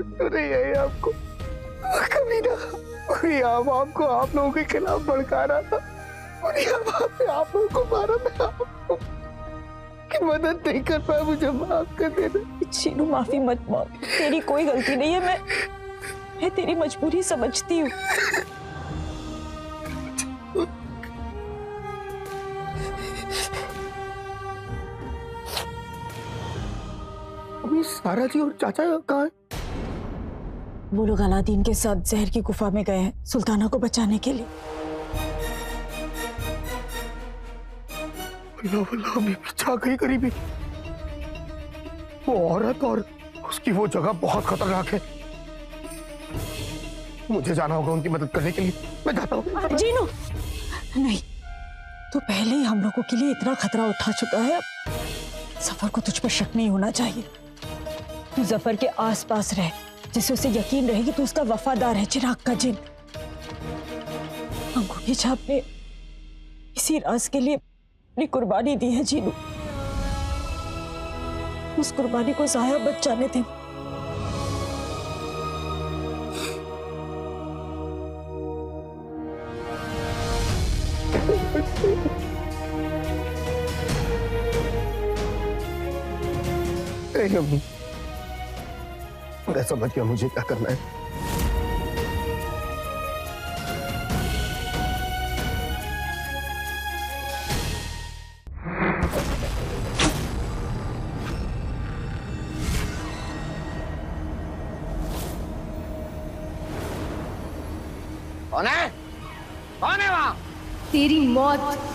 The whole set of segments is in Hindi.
तो नहीं है आपको? कभी ना कोई आपको आप लोगों के खिलाफ भड़का रहा था और आप लोगों को मारा। मैं आपको की मदद नहीं कर पाया, मुझे माफ कर देना। शीनू माफी मत मांग, तेरी कोई गलती नहीं है। मैं तेरी मजबूरी समझती हूँ। अभी सारा जी और चाचा कहाँ है? वो लोग अलादीन के साथ जहर की गुफा में गए हैं सुल्ताना को बचाने के लिए। अल्लाह अभी पीछा गई करीबी। वो औरत और उसकी वो जगह बहुत खतरनाक है। मुझे जाना होगा उनकी मदद करने के लिए। मैं जाता हूँ। जीनू नहीं, तो पहले ही हम लोगों के लिए इतना खतरा उठा चुका है। सफर को तुझ पर शक नहीं होना चाहिए। तू जफर के आसपास रह, जिससे उसे यकीन रहेगी तू उसका वफादार है। चिराग का जिन अंगूठी छाप ने इसी राज के लिए अपनी कुर्बानी दी है। जीनू, उस कुर्बानी को जाया मत जाने दे। अम्मी, मैं समझ गया मुझे क्या करना है। कौन है? कौन है वहां? तेरी मौत।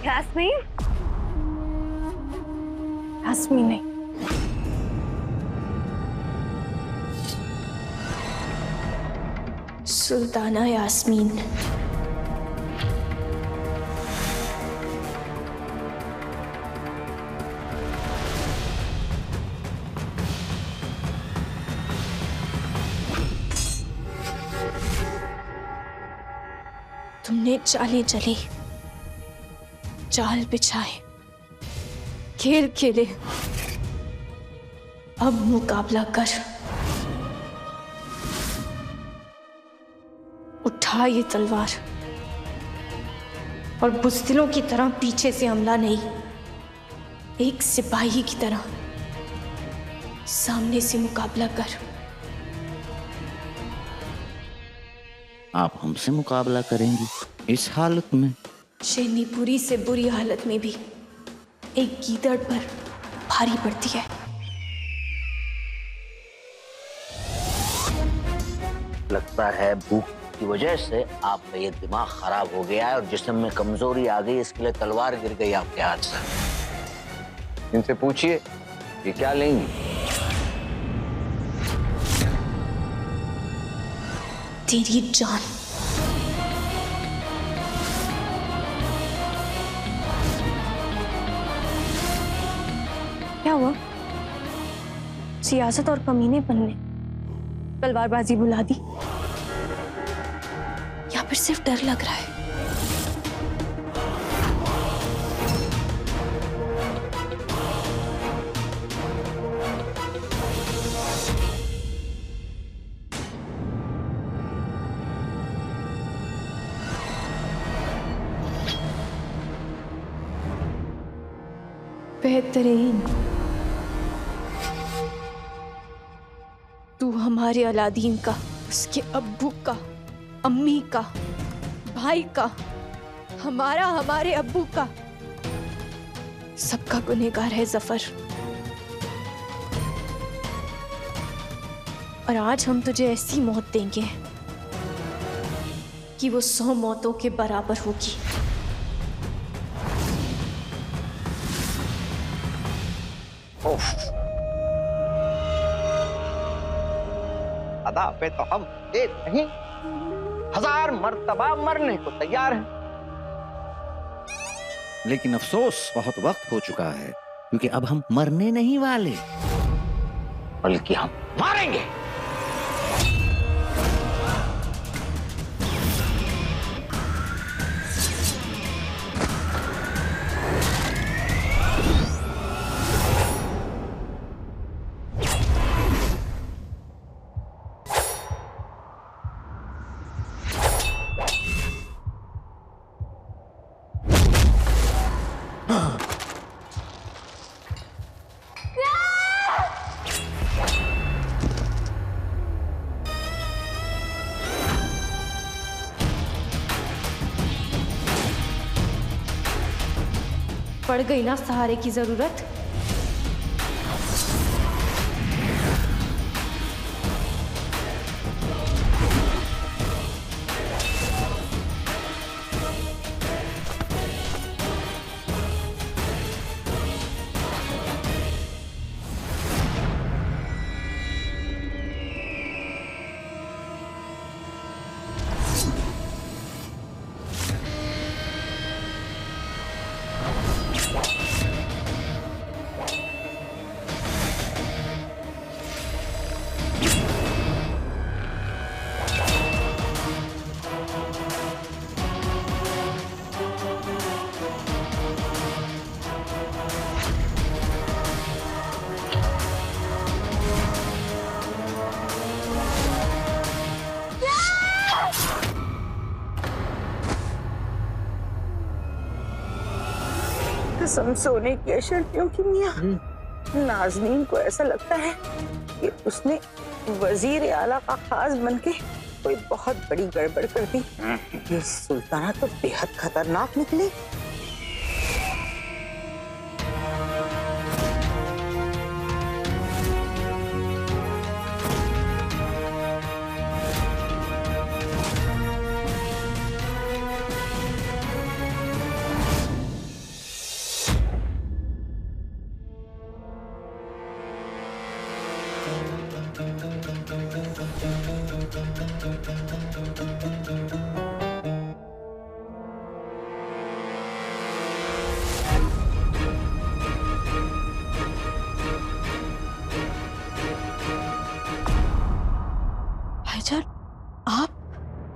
यास्मीन, यास्मीन नहीं, सुल्ताना यास्मीन। तुमने चालें चली, जाल बिछाए, खेल खेले, अब मुकाबला कर। उठा ये तलवार और बुज़दिलों की तरह पीछे से हमला नहीं, एक सिपाही की तरह सामने से मुकाबला कर। आप हमसे मुकाबला करेंगी इस हालत में? शेरनीपुरी से बुरी हालत में भी एक गीदड़ पर भारी पड़ती है। लगता है भूख की वजह से आपका ये दिमाग खराब हो गया है और जिस्म में कमजोरी आ गई, इसके लिए तलवार गिर गई आपके हाथ से। इनसे पूछिए ये क्या लेंगी। तेरी जान। क्या हुआ? सियासत और कमीनेपन ने तलवारबाजी बुला दी या फिर सिर्फ डर लग रहा है? बेहतरीन। तू हमारे अलादीन का, उसके अब्बू का, अम्मी का, भाई का, हमारे अब्बू का, सबका गुनहगार है जफर। और आज हम तुझे ऐसी मौत देंगे कि वो 100 मौतों के बराबर होगी। अदा पे तो हम एक नहीं 1000 मर्तबा मरने को तैयार हैं। लेकिन अफसोस बहुत वक्त हो चुका है, क्योंकि अब हम मरने नहीं वाले, बल्कि हम मारेंगे। पड़ गई ना सहारे की जरूरत। कसम सोने की अशर्तियों की मियां, नाजनीन को ऐसा लगता है कि उसने वजीर आला का खास बनके कोई बहुत बड़ी गड़बड़ कर दी। ये सुल्ताना तो बेहद खतरनाक निकली। भाईजान, आप?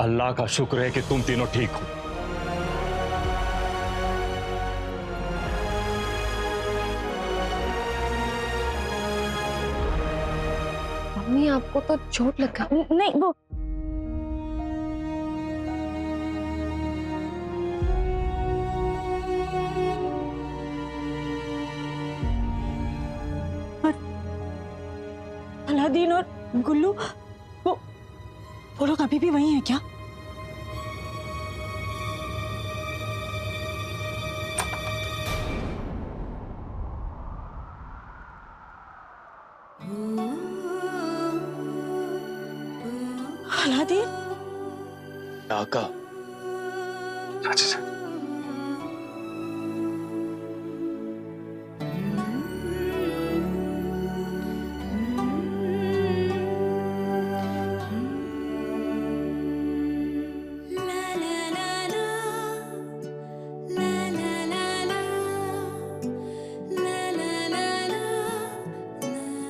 अल्लाह का शुक्र है कि तुम तीनों ठीक हो। मम्मी आपको तो चोट लगा? नहीं, वो अलादीन और गुल्लू वो लोग अभी भी वही हैं क्या? अलादीन? आका,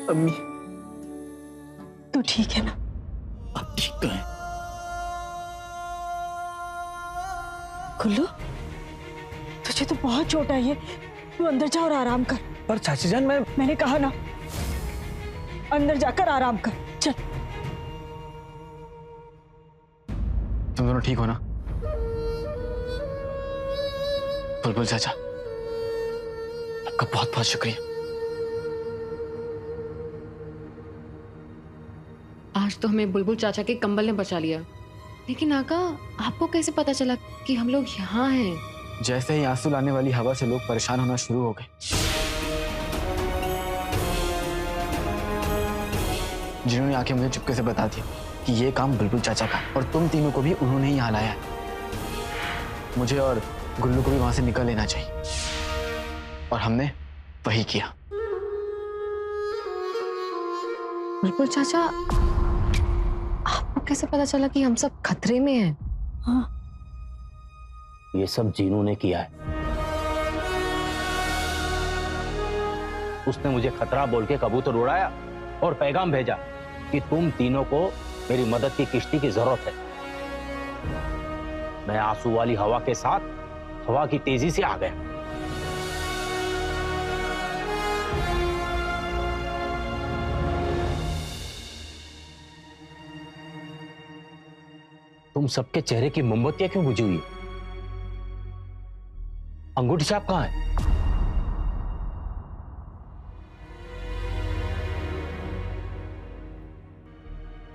अम्मी, तू ठीक है ना? अब ठीक तो है। गुल्लू, तुझे तो बहुत चोट आई है, तू अंदर जा और आराम कर। पर चाची जान, मैंने कहा ना, अंदर जाकर आराम कर, चल। तुम दोनों ठीक हो ना? बुलबुल चाचा, आपका बहुत बहुत शुक्रिया। आज तो हमें बुलबुल चाचा के कंबल ने बचा लिया, लेकिन आका आपको कैसे पता चला कि हम लोग यहाँ हैं? जैसे ही आंसू लाने वाली हवा से लोग परेशान होना शुरू हो गए, जिन्होंने आके मुझे चुपके से बता दिया कि ये काम बुलबुल चाचा का, और तुम तीनों को भी उन्होंने ही यहाँ लाया है। मुझे और गुल्लू को भी वहां से निकल लेना चाहिए, और हमने वही किया। बुलबुल चाचा, कैसे पता चला कि हम सब खतरे में हैं? हाँ, ये सब जीनू ने किया है। उसने मुझे खतरा बोल के कबूतर उड़ाया और पैगाम भेजा कि तुम तीनों को मेरी मदद की किश्ती की जरूरत है। मैं आंसू वाली हवा के साथ हवा की तेजी से आ गया। तुम सबके चेहरे की मोमबत्तियां क्यों बुझी हुई है? अंगूठी छाप कहां है?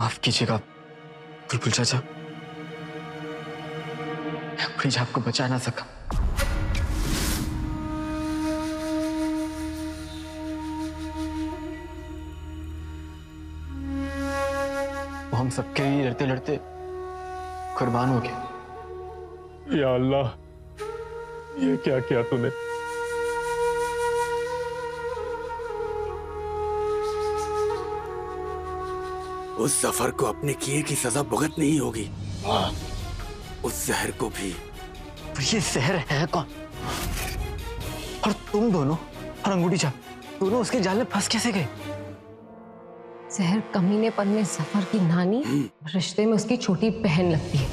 माफ कीजिएगा बुलबुल चाचा, मैं अंगूठी छाप को बचा ना सका। वो हम सबके लिए लड़ते लड़ते कुर्बान हो गए। या अल्लाह, ये क्या किया तूने? उस जफर को अपने किए की सजा भुगतनी ही होगी। उस जहर को भी। पर ये जहर है कौन? और तुम दोनों और अंगूठी छाप दोनों उसके जाल में फंस कैसे गए? जहर कमीनेपन में जफर की नानी, रिश्ते में उसकी छोटी बहन लगती है।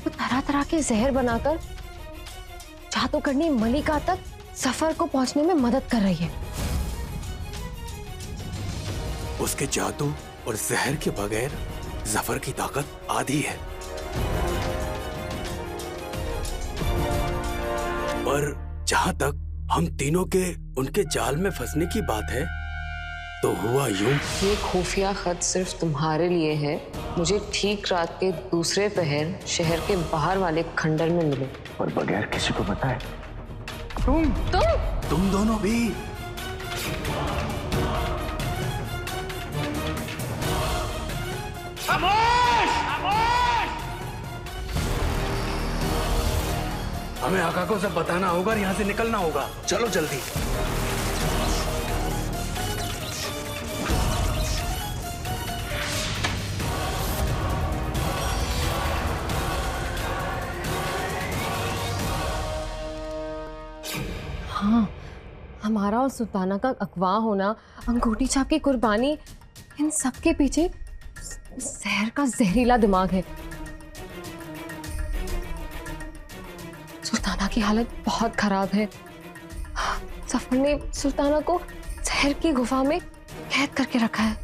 वो तरह तरह के जहर बनाकर जादूगरनी मलिका तक जफर को पहुंचने में मदद कर रही है। उसके जादू और जहर के बगैर जफर की ताकत आधी है। पर जहां तक हम तीनों के उनके जाल में फंसने की बात है, तो हुआ यूं। ये खुफिया खत सिर्फ तुम्हारे लिए है। मुझे ठीक रात के दूसरे पहर शहर के बाहर वाले खंडर में मिले, और बगैर किसी को बताए। तुम दोनों भी। हमें आका को सब बताना होगा और यहाँ से निकलना होगा। चलो जल्दी। हाँ, हमारा और सुल्ताना का अगवा होना, अंगूठी छाप की कुर्बानी, इन सब के पीछे जहर का जहरीला दिमाग है। सुल्ताना की हालत बहुत खराब है। जफर ने सुल्ताना को जहर की गुफा में कैद करके रखा है।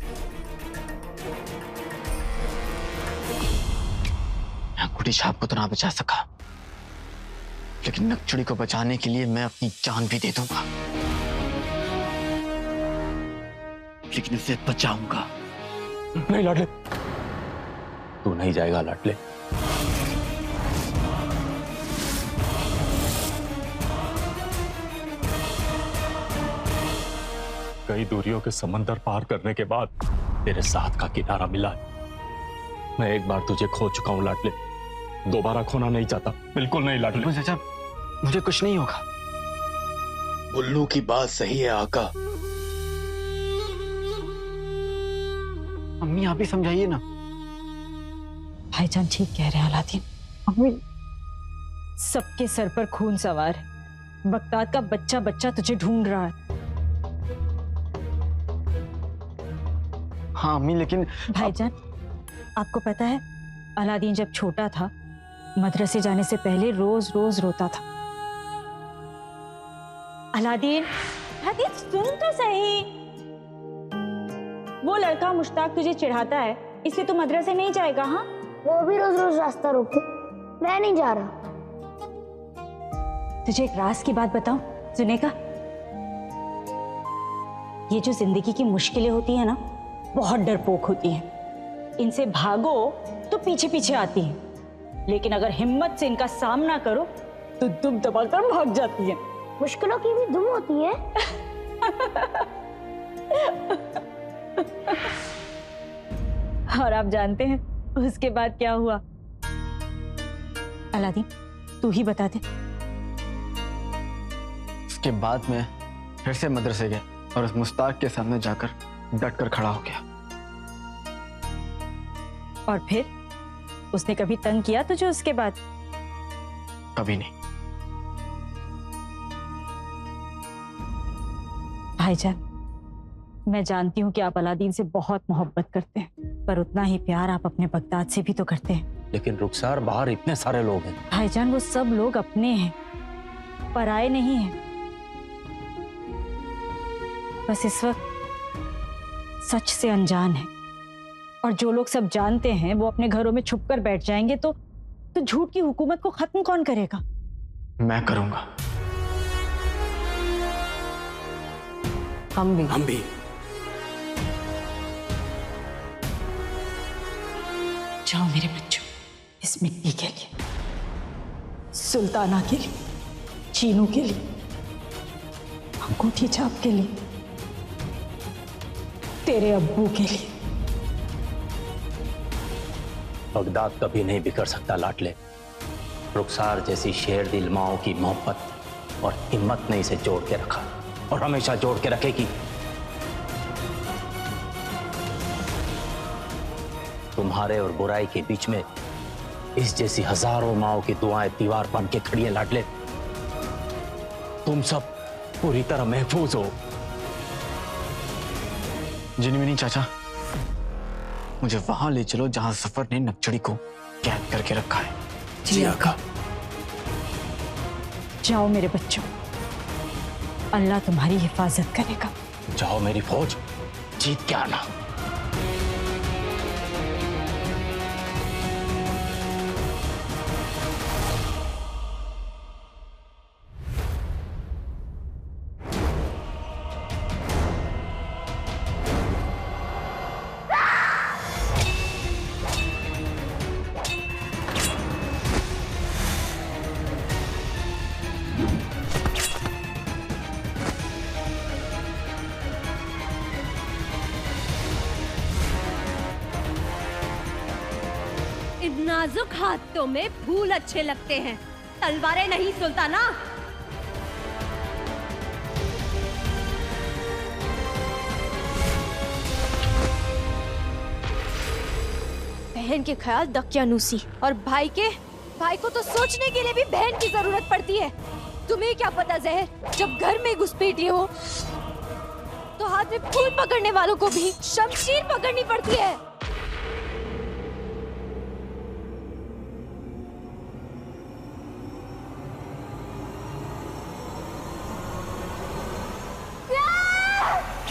अंगूठी छाप को तो ना बचा सका, लेकिन नकचुड़ी को बचाने के लिए मैं अपनी जान भी दे दूंगा। लेकिन इसे बचाऊंगा। नहीं लाडले, तू नहीं जाएगा लाडले। कई दूरियों के समंदर पार करने के बाद तेरे साथ का किनारा मिला है। मैं एक बार तुझे खो चुका हूं लाडले, दोबारा खोना नहीं चाहता। बिल्कुल नहीं लाडले। चाचा, मुझे कुछ नहीं होगा। बुल्लू की बात सही है आका। अम्मी आप ही समझाइए ना। भाईजान ठीक कह रहे हैं अलादीन। अम्मी, सबके सर पर खून सवार है। बगदाद का बच्चा बच्चा तुझे ढूंढ रहा है। हाँ अम्मी, लेकिन भाईजान, आपको पता है अलादीन जब छोटा था, मदरसे जाने से पहले रोज रोज रोता था। अलादीन, अलादीन सुन तो सही। वो लड़का मुश्ताक तुझे चिढ़ाता है, इसलिए तू मदरसे नहीं जाएगा? हाँ, वो भी रोज रोज रास्ता रोके, मैं नहीं जा रहा। तुझे एक राज की बात बताऊं सुनेगा? ये जो जिंदगी की मुश्किलें होती है ना, बहुत डरपोक होती हैं। इनसे भागो तो पीछे पीछे आती हैं, लेकिन अगर हिम्मत से इनका सामना करो तो दुम दबाकर भाग जाती हैं। मुश्किलों की भी दुम होती है। और आप जानते हैं उसके बाद क्या हुआ? अलादीन, तू ही बता दे। उसके बाद मैं फिर से मदरसे गया और उस मुस्ताक के सामने जाकर डट कर खड़ा हो गया। और फिर उसने कभी तंग किया तुझे उसके बाद? कभी नहीं। भाईजान, मैं जानती हूँ कि आप अलादीन से बहुत मोहब्बत करते हैं, पर उतना ही प्यार आप अपने बगदाद से भी तो करते हैं। लेकिन रुखसार, बाहर इतने सारे लोग हैं। भाईजान, वो सब लोग अपने हैं, पराये नहीं हैं। बस इस वक्त सच से अनजान है, और जो लोग सब जानते हैं वो अपने घरों में छुपकर बैठ जाएंगे तो झूठ की हुकूमत को खत्म कौन करेगा? मैं करूंगा। हम भी। जाओ मेरे बच्चों, इस मिट्टी के लिए, सुल्ताना के लिए, चीनू के लिए, अंगूठी छाप के लिए, तेरे अब्बू के लिए। बगदाद कभी नहीं बिखर सकता लाडले। रुखसार जैसी शेर दिल माओ की मोहब्बत और हिम्मत ने इसे जोड़ के रखा और हमेशा जोड़ के रखेगी। तुम्हारे और बुराई के बीच में इस जैसी हजारों माओ की दुआएं दीवार बन के खड़ी है लाडले। तुम सब पूरी तरह महफूज हो। जिनमिनी चाचा, मुझे वहां ले चलो जहां सफर ने नक्चड़ी को कैद करके रखा है। जी आका। जाओ मेरे बच्चों, अल्लाह तुम्हारी हिफाजत करेगा। जाओ मेरी फौज, जीत के आना। इन नाजुक हाथों में फूल अच्छे लगते हैं, तलवारें नहीं सुल्ताना। बहन के ख्याल दकियानूसी, और भाई को तो सोचने के लिए भी बहन की जरूरत पड़ती है। तुम्हें क्या पता जहर, जब घर में घुसपैठी हो तो हाथ में फूल पकड़ने वालों को भी शमशीर पकड़नी पड़ती है।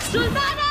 सुल्ताना!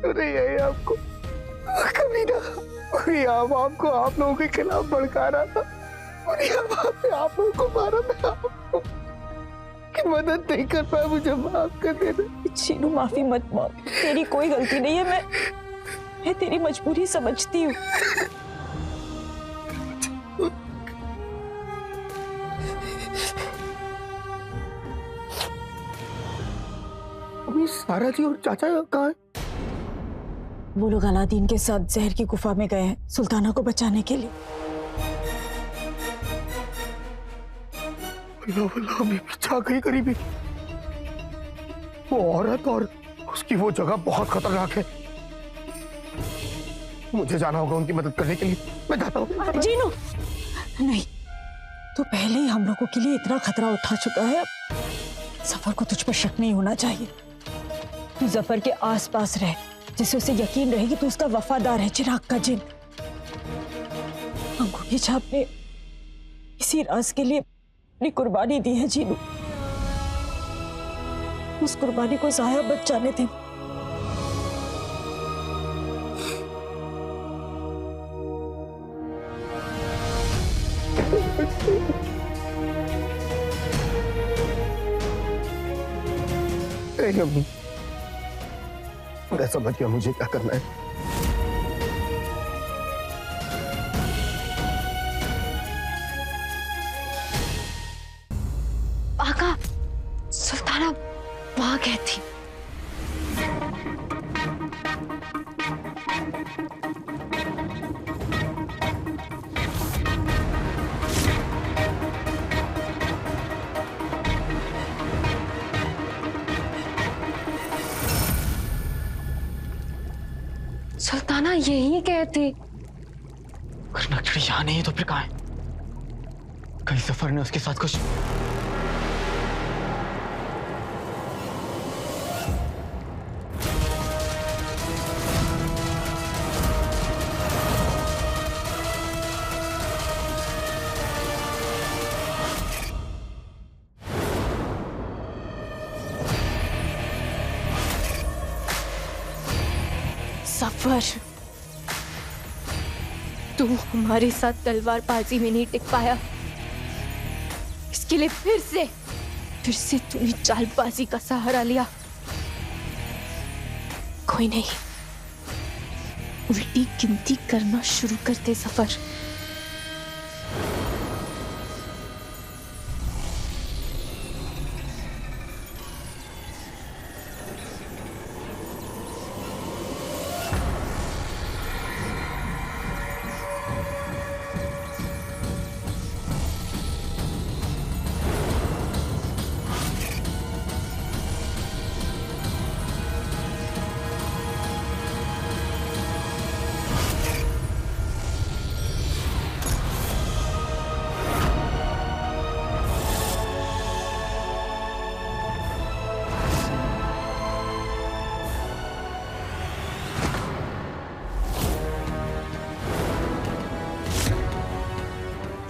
नहीं है आपको कभी ना, आपको आप लोगों के खिलाफ भड़का रहा था और यहाँ पे आप लोगों को मारा। मैं आपको की मदद नहीं कर पाया, मुझे माफ कर देना। शीनू माफी मत मांग, तेरी कोई गलती नहीं है। मैं तेरी मजबूरी समझती हूँ। अभी सारा जी और चाचा कहाँ है? वो लोग अलादीन के साथ जहर की गुफा में गए हैं सुल्ताना को बचाने के लिए। अल्लाह अभी जा गई करीबी। वो औरत और उसकी वो जगह बहुत खतरनाक है। मुझे जाना होगा उनकी मदद करने के लिए। मैं जाता हूँ। जीनू नहीं, तो पहले ही हम लोगों के लिए इतना खतरा उठा चुका है, सफर को तुझ पर शक नहीं होना चाहिए। तू जफर के आसपास रह, जिससे उसे यकीन रहेगी तू उसका वफादार है। चिराग का जिन अंगूठी छाप ने इसी राज के लिए अपनी कुर्बानी दी है। जीनू, उस कुर्बानी को जाया मत जाने दे। अम्मी, मैं समझ गया मुझे क्या करना है। आका, सुल्ताना वहां गई थी। सुल्ताना यही कहती। अगर नक्शड़ी यहाँ नहीं है तो फिर कहाँ है? कहीं सफर ने उसके साथ कुछ। सफर, तू हमारे साथ तलवारबाजी में नहीं टिक पाया, इसके लिए फिर से तूने चालबाजी का सहारा लिया। कोई नहीं, उल्टी गिनती करना शुरू कर दे सफर।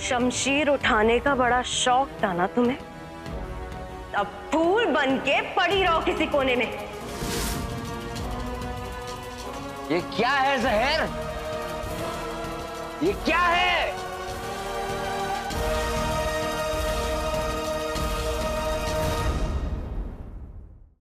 शमशीर उठाने का बड़ा शौक था ना तुम्हें? अब फूल बन के पड़ी रहो किसी कोने में। ये क्या है जहर? ये क्या है?